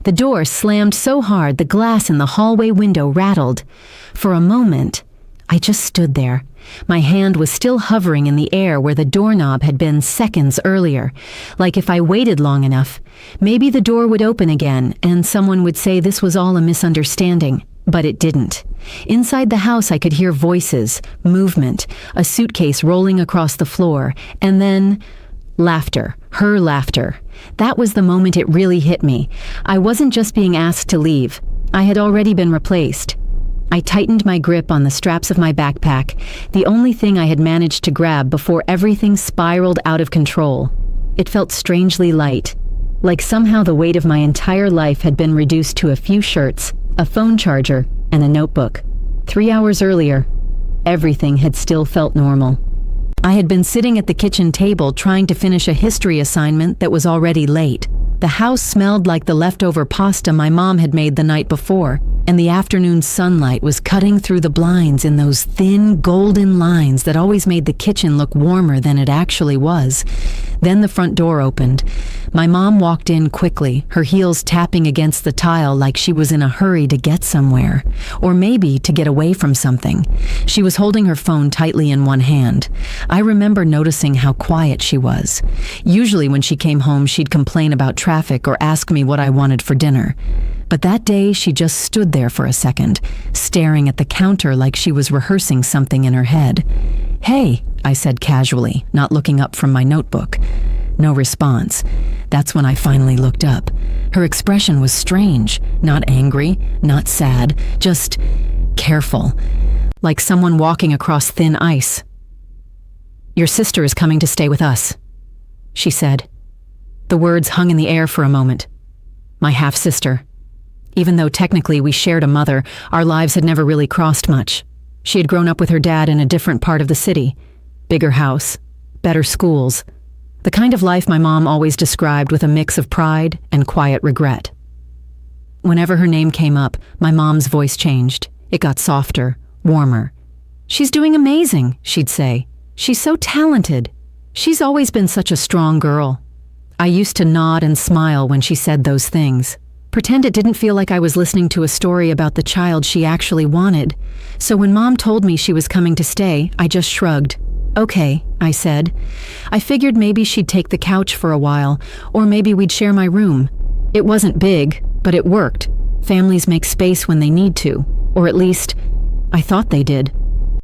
The door slammed so hard the glass in the hallway window rattled. For a moment, I just stood there. My hand was still hovering in the air where the doorknob had been seconds earlier, like if I waited long enough, maybe the door would open again and someone would say this was all a misunderstanding. But it didn't. Inside the house I could hear voices, movement, a suitcase rolling across the floor, and then laughter, her laughter. That was the moment it really hit me. I wasn't just being asked to leave. I had already been replaced. I tightened my grip on the straps of my backpack, the only thing I had managed to grab before everything spiraled out of control. It felt strangely light, like somehow the weight of my entire life had been reduced to a few shirts, a phone charger, and a notebook. 3 hours earlier, everything had still felt normal. I had been sitting at the kitchen table trying to finish a history assignment that was already late. The house smelled like the leftover pasta my mom had made the night before, and the afternoon sunlight was cutting through the blinds in those thin, golden lines that always made the kitchen look warmer than it actually was. Then the front door opened. My mom walked in quickly, her heels tapping against the tile like she was in a hurry to get somewhere, or maybe to get away from something. She was holding her phone tightly in one hand. I remember noticing how quiet she was. Usually when she came home, she'd complain about traffic or ask me what I wanted for dinner. But that day, she just stood there for a second, staring at the counter like she was rehearsing something in her head. "Hey," I said casually, not looking up from my notebook. No response. That's when I finally looked up. Her expression was strange, not angry, not sad, just careful, like someone walking across thin ice. "Your sister is coming to stay with us," she said. The words hung in the air for a moment. My half-sister. Even though technically we shared a mother, our lives had never really crossed much. She had grown up with her dad in a different part of the city. Bigger house, better schools. The kind of life my mom always described with a mix of pride and quiet regret. Whenever her name came up, my mom's voice changed. It got softer, warmer. "She's doing amazing," she'd say. "She's so talented. She's always been such a strong girl." I used to nod and smile when she said those things. Pretend it didn't feel like I was listening to a story about the child she actually wanted. So when Mom told me she was coming to stay, I just shrugged. "Okay," I said. I figured maybe she'd take the couch for a while, or maybe we'd share my room. It wasn't big, but it worked. Families make space when they need to, or at least, I thought they did.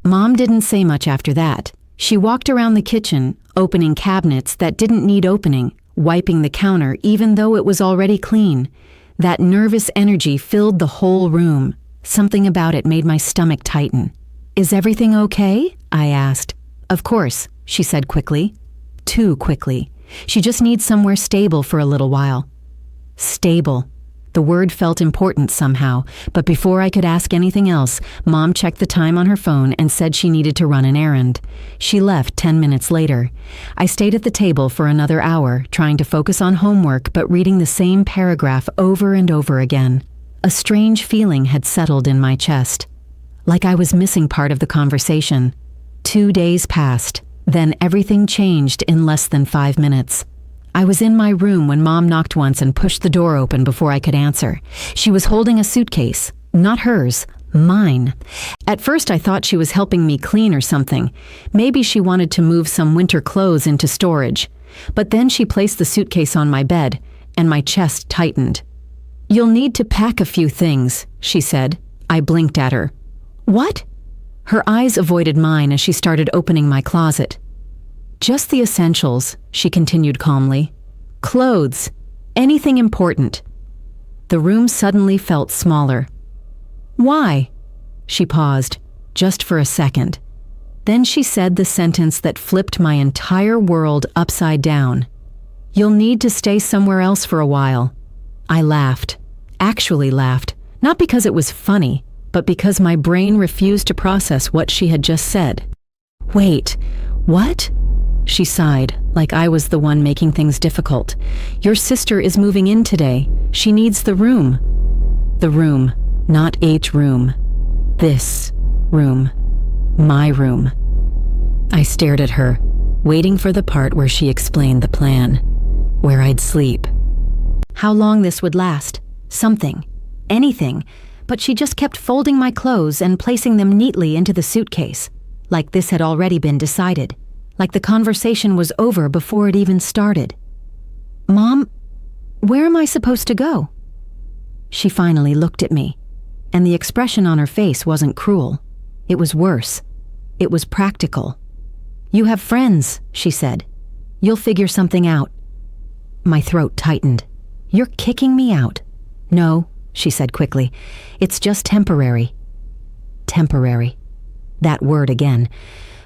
Mom didn't say much after that. She walked around the kitchen, opening cabinets that didn't need opening, wiping the counter even though it was already clean. That nervous energy filled the whole room. Something about it made my stomach tighten. "Is everything okay?" I asked. "Of course," she said quickly. Too quickly. She just needs somewhere stable for a little while. Stable. The word felt important somehow, but before I could ask anything else, Mom checked the time on her phone and said she needed to run an errand. She left 10 minutes later. I stayed at the table for another hour, trying to focus on homework but reading the same paragraph over and over again. A strange feeling had settled in my chest, like I was missing part of the conversation. 2 days passed, then everything changed in less than 5 minutes. I was in my room when Mom knocked once and pushed the door open before I could answer. She was holding a suitcase. Not hers, mine. At first I thought she was helping me clean or something. Maybe she wanted to move some winter clothes into storage. But then she placed the suitcase on my bed, and my chest tightened. "You'll need to pack a few things," she said. I blinked at her. "What?" Her eyes avoided mine as she started opening my closet. "Just the essentials," she continued calmly. "Clothes. Anything important." The room suddenly felt smaller. "Why?" She paused, just for a second. Then she said the sentence that flipped my entire world upside down. "You'll need to stay somewhere else for a while." I laughed. Actually laughed. Not because it was funny, but because my brain refused to process what she had just said. "Wait, what?" She sighed, like I was the one making things difficult. "Your sister is moving in today. She needs the room." The room, not H room. This room. My room. I stared at her, waiting for the part where she explained the plan, where I'd sleep. How long this would last. something, anything, but she just kept folding my clothes and placing them neatly into the suitcase, like this had already been decided, like the conversation was over before it even started. "Mom, where am I supposed to go?" She finally looked at me, and the expression on her face wasn't cruel. It was worse. It was practical. "You have friends," she said. "You'll figure something out." My throat tightened. "You're kicking me out?" "No," she said quickly. "It's just temporary." Temporary. That word again.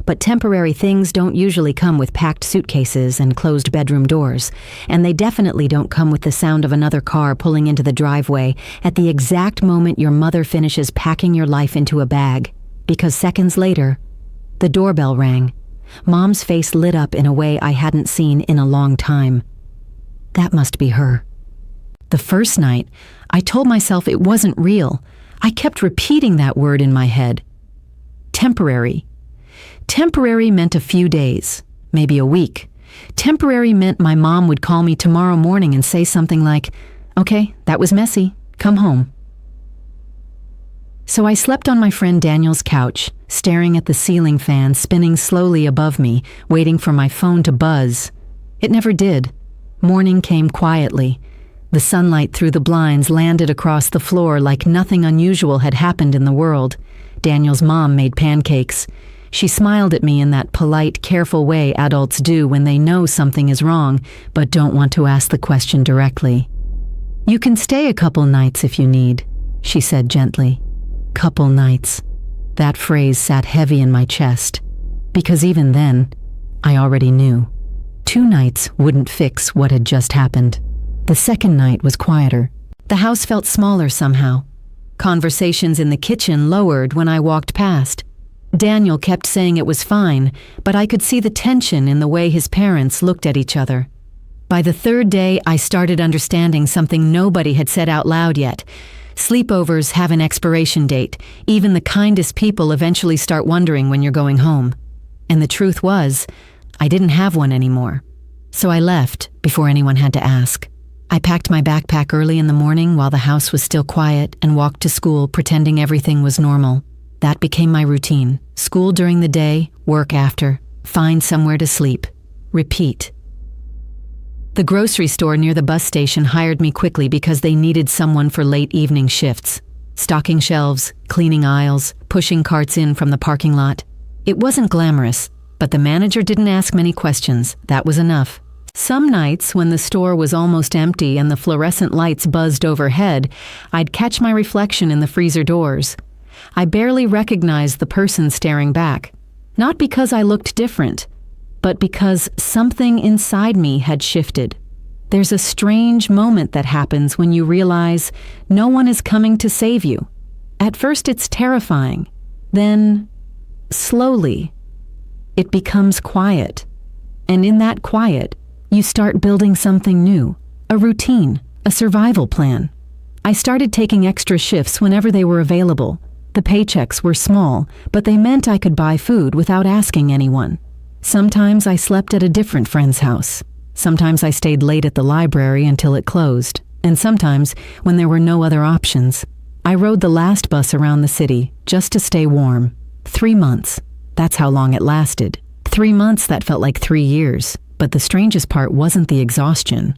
But temporary things don't usually come with packed suitcases and closed bedroom doors, and they definitely don't come with the sound of another car pulling into the driveway at the exact moment your mother finishes packing your life into a bag, because seconds later, the doorbell rang. Mom's face lit up in a way I hadn't seen in a long time. That must be her. The first night, I told myself it wasn't real. I kept repeating that word in my head. Temporary. Temporary meant a few days, maybe a week. Temporary meant my mom would call me tomorrow morning and say something like, "Okay, that was messy. Come home." So I slept on my friend Daniel's couch, staring at the ceiling fan spinning slowly above me, waiting for my phone to buzz. It never did. Morning came quietly. The sunlight through the blinds landed across the floor like nothing unusual had happened in the world. Daniel's mom made pancakes. She smiled at me in that polite, careful way adults do when they know something is wrong, but don't want to ask the question directly. "You can stay a couple nights if you need," she said gently. Couple nights. That phrase sat heavy in my chest, because even then, I already knew. 2 nights wouldn't fix what had just happened. The second night was quieter. The house felt smaller somehow. Conversations in the kitchen lowered when I walked past. Daniel kept saying it was fine, but I could see the tension in the way his parents looked at each other. By the third day, I started understanding something nobody had said out loud yet. Sleepovers have an expiration date. Even the kindest people eventually start wondering when you're going home. And the truth was, I didn't have one anymore. So I left before anyone had to ask. I packed my backpack early in the morning while the house was still quiet and walked to school pretending everything was normal. That became my routine. School during the day, work after, find somewhere to sleep. Repeat. The grocery store near the bus station hired me quickly because they needed someone for late evening shifts. Stocking shelves, cleaning aisles, pushing carts in from the parking lot. It wasn't glamorous, but the manager didn't ask many questions. That was enough. Some nights, when the store was almost empty and the fluorescent lights buzzed overhead, I'd catch my reflection in the freezer doors. I barely recognized the person staring back. Not because I looked different, but because something inside me had shifted. There's a strange moment that happens when you realize no one is coming to save you. At first it's terrifying. Then, slowly, it becomes quiet. And in that quiet, you start building something new, a routine, a survival plan. I started taking extra shifts whenever they were available. The paychecks were small, but they meant I could buy food without asking anyone. Sometimes I slept at a different friend's house. Sometimes I stayed late at the library until it closed. And sometimes, when there were no other options, I rode the last bus around the city just to stay warm. 3 months. That's how long it lasted. 3 months that felt like 3 years. But the strangest part wasn't the exhaustion.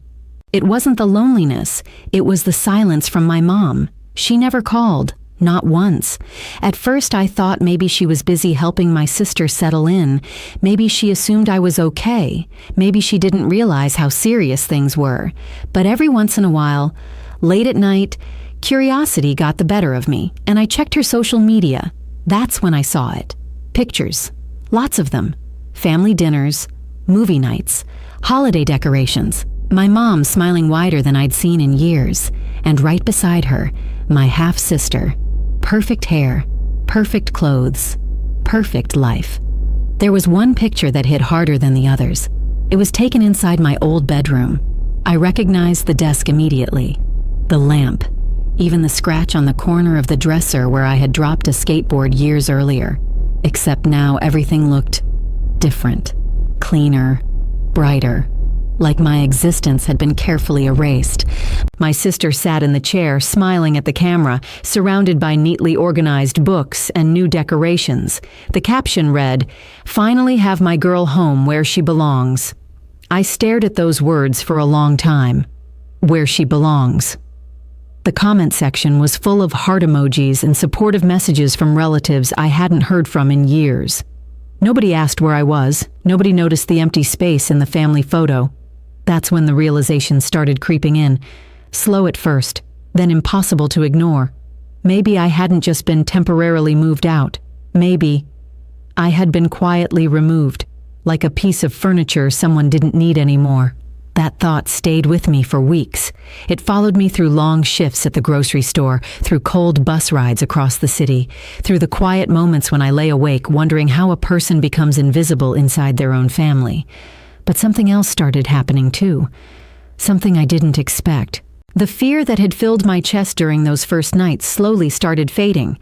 It wasn't the loneliness. It was the silence from my mom. She never called. Not once. At first I thought maybe she was busy helping my sister settle in. Maybe she assumed I was okay. Maybe she didn't realize how serious things were. But every once in a while, late at night, curiosity got the better of me, and I checked her social media. That's when I saw it. Pictures. Lots of them. Family dinners, movie nights, holiday decorations. My mom smiling wider than I'd seen in years. And right beside her, my half-sister. Perfect hair, perfect clothes, perfect life. There was one picture that hit harder than the others. It was taken inside my old bedroom. I recognized the desk immediately. The lamp, even the scratch on the corner of the dresser where I had dropped a skateboard years earlier. Except now everything looked different, cleaner, brighter. like my existence had been carefully erased. My sister sat in the chair, smiling at the camera, surrounded by neatly organized books and new decorations. The caption read, "Finally have my girl home where she belongs." I stared at those words for a long time. Where she belongs. The comment section was full of heart emojis and supportive messages from relatives I hadn't heard from in years. Nobody asked where I was. Nobody noticed the empty space in the family photo. That's when the realization started creeping in. Slow at first, then impossible to ignore. Maybe I hadn't just been temporarily moved out. Maybe I had been quietly removed, like a piece of furniture someone didn't need anymore. That thought stayed with me for weeks. It followed me through long shifts at the grocery store, through cold bus rides across the city, through the quiet moments when I lay awake wondering how a person becomes invisible inside their own family. But something else started happening too. Something I didn't expect. The fear that had filled my chest during those first nights slowly started fading.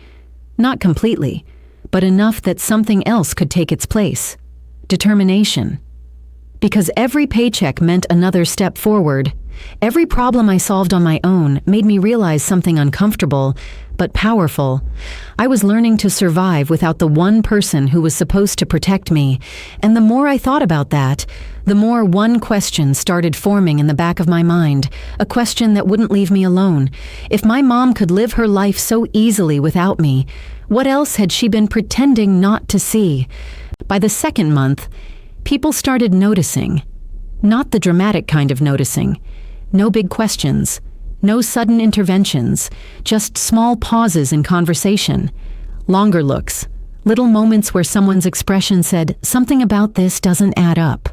Not completely, but enough that something else could take its place. Determination. Because every paycheck meant another step forward. Every problem I solved on my own made me realize something uncomfortable, but powerful. I was learning to survive without the one person who was supposed to protect me. And the more I thought about that, the more one question started forming in the back of my mind. A question that wouldn't leave me alone. If my mom could live her life so easily without me, what else had she been pretending not to see? By the second month, people started noticing. Not the dramatic kind of noticing. No big questions. No sudden interventions. Just small pauses in conversation. Longer looks. Little moments where someone's expression said, "Something about this doesn't add up."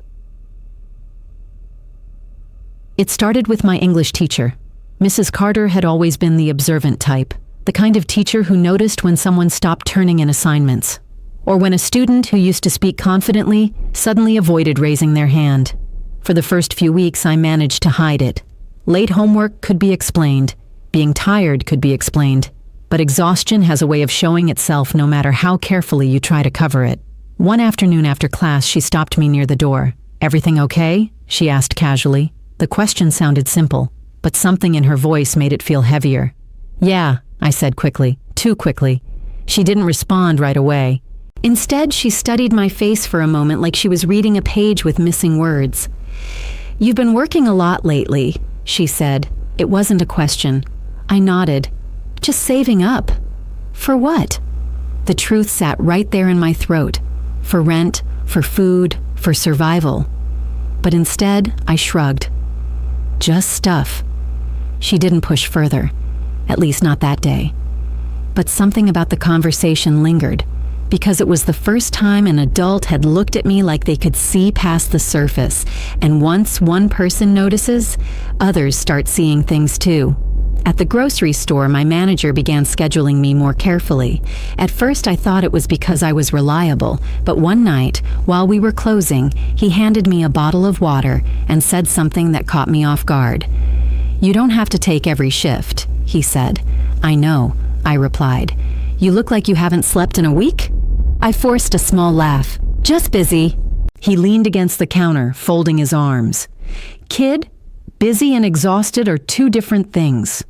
It started with my English teacher. Mrs. Carter had always been the observant type. The kind of teacher who noticed when someone stopped turning in assignments. Or when a student who used to speak confidently suddenly avoided raising their hand. For the first few weeks, I managed to hide it. Late homework could be explained. Being tired could be explained. But exhaustion has a way of showing itself no matter how carefully you try to cover it. One afternoon after class, she stopped me near the door. "Everything okay?" she asked casually. The question sounded simple, but something in her voice made it feel heavier. "Yeah," I said quickly, too quickly. She didn't respond right away. Instead, she studied my face for a moment like she was reading a page with missing words. "You've been working a lot lately," she said. It wasn't a question. I nodded. "Just saving up." "For what?" The truth sat right there in my throat. For rent, for food, for survival. But instead, I shrugged. "Just stuff." She didn't push further. At least not that day. But something about the conversation lingered. Because it was the first time an adult had looked at me like they could see past the surface. And once one person notices, others start seeing things too. At the grocery store, my manager began scheduling me more carefully. At first, I thought it was because I was reliable, but one night, while we were closing, he handed me a bottle of water and said something that caught me off guard. "You don't have to take every shift," he said. "I know," I replied. "You look like you haven't slept in a week?" I forced a small laugh. "Just busy." He leaned against the counter, folding his arms. "Kid, busy and exhausted are two different things."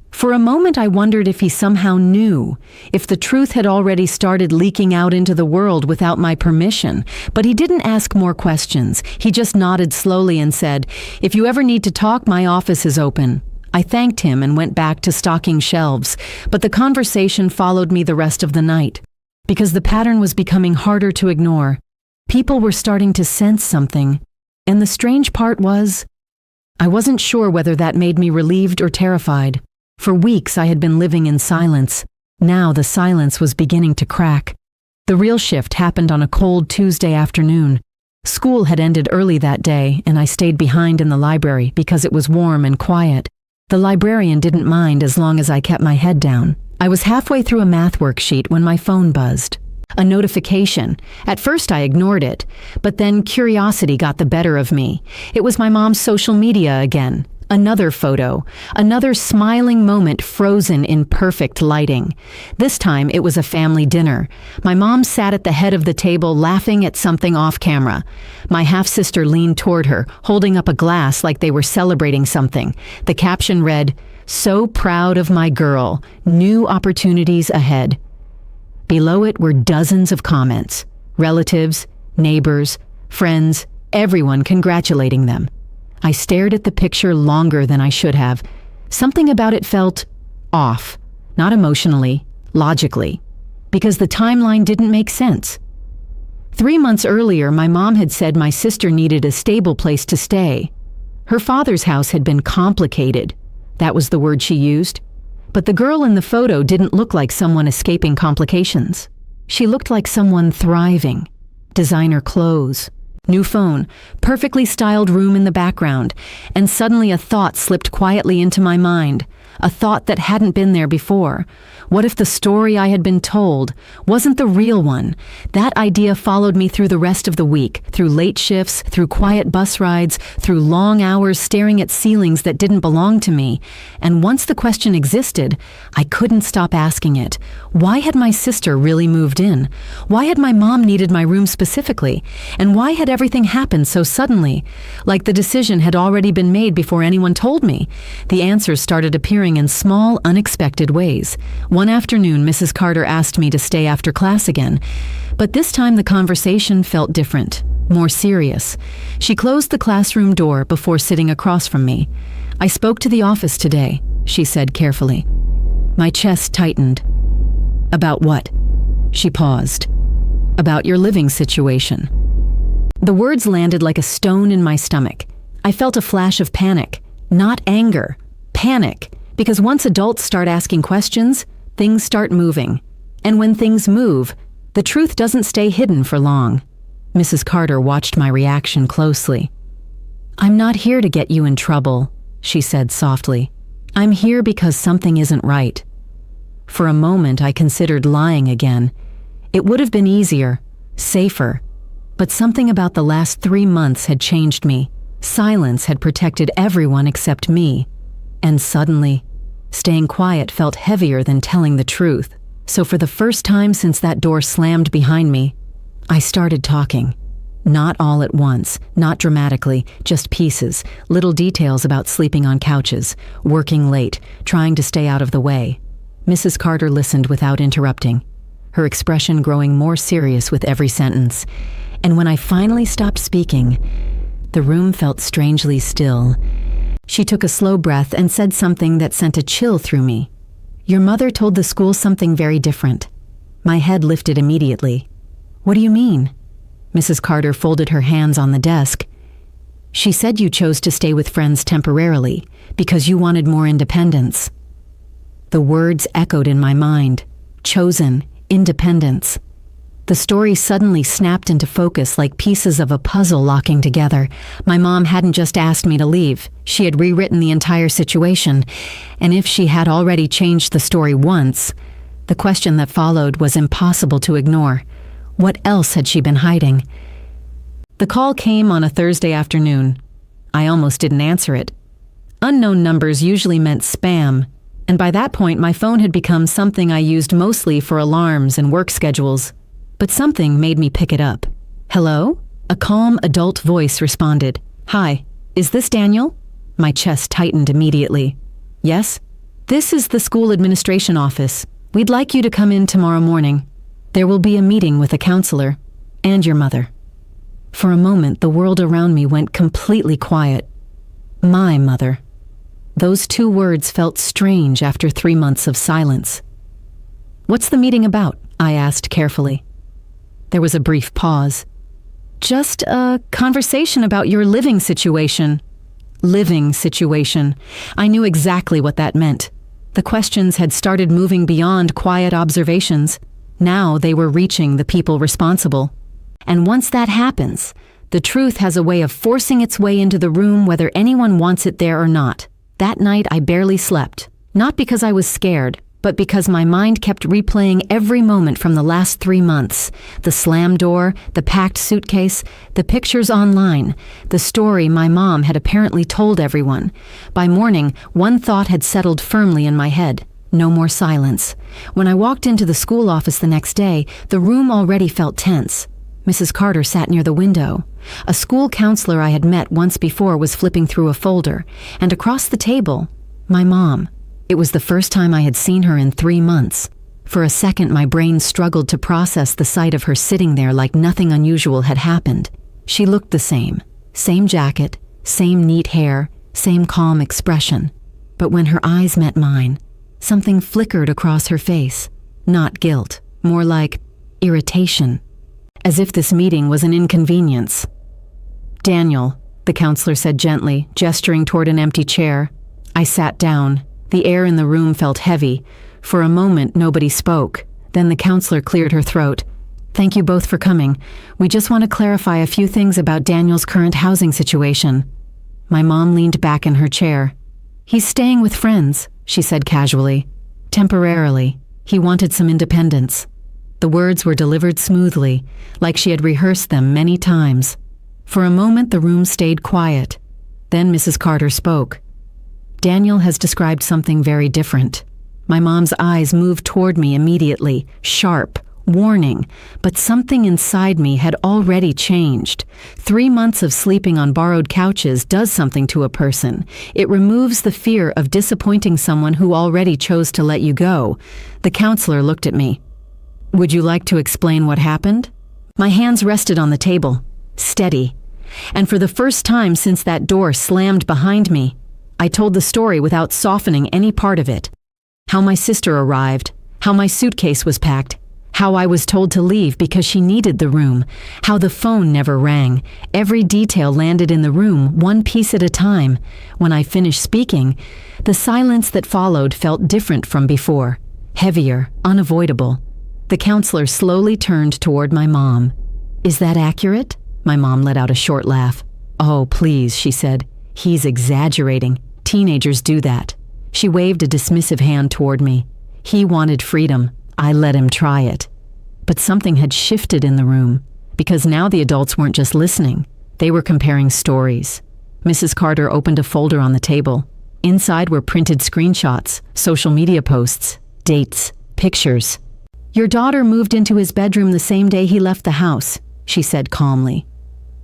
For a moment, I wondered if he somehow knew, if the truth had already started leaking out into the world without my permission. But he didn't ask more questions. He just nodded slowly and said, "If you ever need to talk, my office is open." I thanked him and went back to stocking shelves, but the conversation followed me the rest of the night. Because the pattern was becoming harder to ignore. People were starting to sense something. And the strange part was, I wasn't sure whether that made me relieved or terrified. For weeks I had been living in silence. Now the silence was beginning to crack. The real shift happened on a cold Tuesday afternoon. School had ended early that day, and I stayed behind in the library because it was warm and quiet. The librarian didn't mind as long as I kept my head down. I was halfway through a math worksheet when my phone buzzed. A notification. At first I ignored it, but then curiosity got the better of me. It was my mom's social media again. Another photo, another smiling moment frozen in perfect lighting. This time it was a family dinner. My mom sat at the head of the table laughing at something off camera. My half-sister leaned toward her, holding up a glass like they were celebrating something. The caption read, "So proud of my girl, new opportunities ahead." Below it were dozens of comments. Relatives, neighbors, friends, everyone congratulating them. I stared at the picture longer than I should have. Something about it felt off, not emotionally, logically, because the timeline didn't make sense. 3 months earlier, my mom had said my sister needed a stable place to stay. Her father's house had been complicated. That was the word she used. But the girl in the photo didn't look like someone escaping complications. She looked like someone thriving. Designer clothes, new phone, perfectly styled room in the background, and suddenly a thought slipped quietly into my mind, a thought that hadn't been there before. What if the story I had been told wasn't the real one? That idea followed me through the rest of the week, through late shifts, through quiet bus rides, through long hours staring at ceilings that didn't belong to me. And once the question existed, I couldn't stop asking it. Why had my sister really moved in? Why had my mom needed my room specifically? And why had everything happened so suddenly? Like the decision had already been made before anyone told me. The answers started appearing in small, unexpected ways. One afternoon, Mrs. Carter asked me to stay after class again, but this time the conversation felt different, more serious. She closed the classroom door before sitting across from me. "I spoke to the office today," she said carefully. My chest tightened. "About what?" She paused. "About your living situation." The words landed like a stone in my stomach. I felt a flash of panic, not anger, panic. Because once adults start asking questions, things start moving. And when things move, the truth doesn't stay hidden for long. Mrs. Carter watched my reaction closely. "I'm not here to get you in trouble," she said softly. "I'm here because something isn't right." For a moment, I considered lying again. It would have been easier, safer. But something about the last 3 months had changed me. Silence had protected everyone except me. And suddenly, staying quiet felt heavier than telling the truth. So for the first time since that door slammed behind me, I started talking. Not all at once, not dramatically, just pieces, little details about sleeping on couches, working late, trying to stay out of the way. Mrs. Carter listened without interrupting, her expression growing more serious with every sentence. And when I finally stopped speaking, the room felt strangely still. She took a slow breath and said something that sent a chill through me. "Your mother told the school something very different." My head lifted immediately. "What do you mean?" Mrs. Carter folded her hands on the desk. "She said you chose to stay with friends temporarily because you wanted more independence." The words echoed in my mind. Chosen, independence. The story suddenly snapped into focus like pieces of a puzzle locking together. My mom hadn't just asked me to leave. She had rewritten the entire situation. And if she had already changed the story once, the question that followed was impossible to ignore. What else had she been hiding? The call came on a Thursday afternoon. I almost didn't answer it. Unknown numbers usually meant spam, and by that point my phone had become something I used mostly for alarms and work schedules. But something made me pick it up. "Hello?" A calm adult voice responded. "Hi, is this Daniel?" My chest tightened immediately. "Yes?" "This is the school administration office. We'd like you to come in tomorrow morning. There will be a meeting with a counselor and your mother." For a moment, the world around me went completely quiet. My mother. Those 2 words felt strange after 3 months of silence. "What's the meeting about?" I asked carefully. There was a brief pause. "Just a conversation about your living situation." Living situation. I knew exactly what that meant. The questions had started moving beyond quiet observations. Now they were reaching the people responsible. And once that happens, the truth has a way of forcing its way into the room whether anyone wants it there or not. That night I barely slept. Not because I was scared, but because my mind kept replaying every moment from the last 3 months. The slammed door, the packed suitcase, the pictures online, the story my mom had apparently told everyone. By morning, one thought had settled firmly in my head. No more silence. When I walked into the school office the next day, the room already felt tense. Mrs. Carter sat near the window. A school counselor I had met once before was flipping through a folder, and across the table, my mom. It was the first time I had seen her in 3 months. For a second, my brain struggled to process the sight of her sitting there like nothing unusual had happened. She looked the same. Same jacket, same neat hair, same calm expression. But when her eyes met mine, something flickered across her face. Not guilt, more like irritation. As if this meeting was an inconvenience. "Daniel," the counselor said gently, gesturing toward an empty chair. I sat down. The air in the room felt heavy. For a moment, nobody spoke. Then the counselor cleared her throat. "Thank you both for coming. We just want to clarify a few things about Daniel's current housing situation." My mom leaned back in her chair. "He's staying with friends," she said casually. "Temporarily. He wanted some independence." The words were delivered smoothly, like she had rehearsed them many times. For a moment, the room stayed quiet. Then Mrs. Carter spoke. "Daniel has described something very different." My mom's eyes moved toward me immediately, sharp, warning, but something inside me had already changed. 3 months of sleeping on borrowed couches does something to a person. It removes the fear of disappointing someone who already chose to let you go. The counselor looked at me. "Would you like to explain what happened?" My hands rested on the table, steady. And for the first time since that door slammed behind me, I told the story without softening any part of it. How my sister arrived, how my suitcase was packed, how I was told to leave because she needed the room, how the phone never rang. Every detail landed in the room, one piece at a time. When I finished speaking, the silence that followed felt different from before, heavier, unavoidable. The counselor slowly turned toward my mom. "Is that accurate?" My mom let out a short laugh. "Oh, please," she said. "He's exaggerating. Teenagers do that." She waved a dismissive hand toward me. "He wanted freedom. I let him try it." But something had shifted in the room, because now the adults weren't just listening. They were comparing stories. Mrs. Carter opened a folder on the table. Inside were printed screenshots, social media posts, dates, pictures. "Your daughter moved into his bedroom the same day he left the house," she said calmly.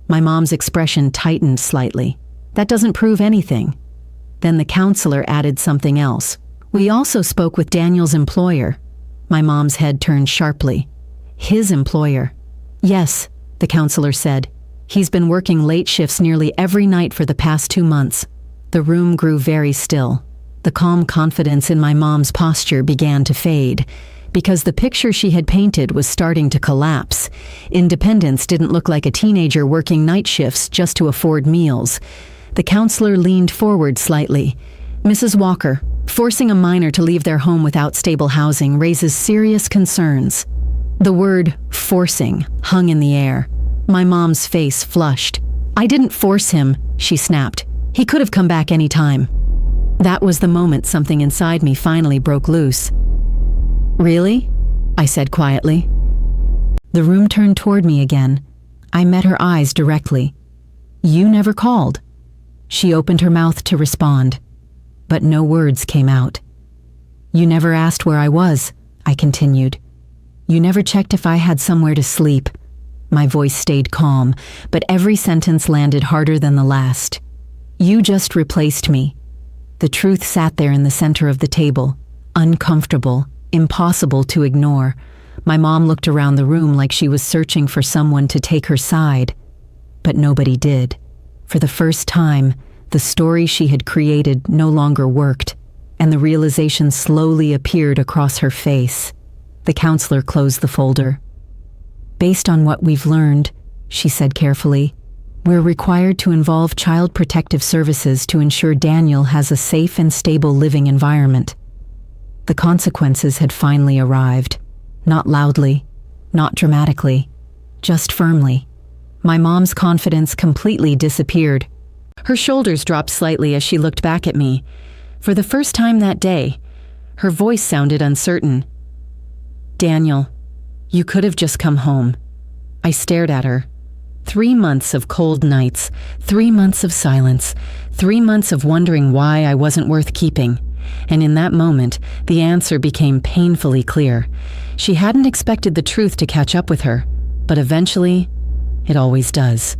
My mom's expression tightened slightly. "That doesn't prove anything." Then the counselor added something else. "We also spoke with Daniel's employer." My mom's head turned sharply. "His employer?" "Yes," the counselor said. "He's been working late shifts nearly every night for the past 2 months." The room grew very still. The calm confidence in my mom's posture began to fade, because the picture she had painted was starting to collapse. Independence didn't look like a teenager working night shifts just to afford meals. The counselor leaned forward slightly. "Mrs. Walker, forcing a minor to leave their home without stable housing raises serious concerns." The word "forcing" hung in the air. My mom's face flushed. "I didn't force him," she snapped. "He could have come back any time." That was the moment something inside me finally broke loose. "Really?" I said quietly. The room turned toward me again. I met her eyes directly. "You never called." She opened her mouth to respond, but no words came out. "You never asked where I was," I continued. "You never checked if I had somewhere to sleep." My voice stayed calm, but every sentence landed harder than the last. "You just replaced me." The truth sat there in the center of the table, uncomfortable, impossible to ignore. My mom looked around the room like she was searching for someone to take her side. But nobody did. For the first time, the story she had created no longer worked, and the realization slowly appeared across her face. The counselor closed the folder. "Based on what we've learned," she said carefully, "we're required to involve Child Protective Services to ensure Daniel has a safe and stable living environment." The consequences had finally arrived. Not loudly, not dramatically, just firmly. My mom's confidence completely disappeared. Her shoulders dropped slightly as she looked back at me. For the first time that day, Her voice sounded uncertain. "Daniel, you could have just come home." I stared at her. 3 months of cold nights, 3 months of silence, 3 months of wondering why I wasn't worth keeping. And in that moment, the answer became painfully clear. She hadn't expected the truth to catch up with her, but eventually, it always does.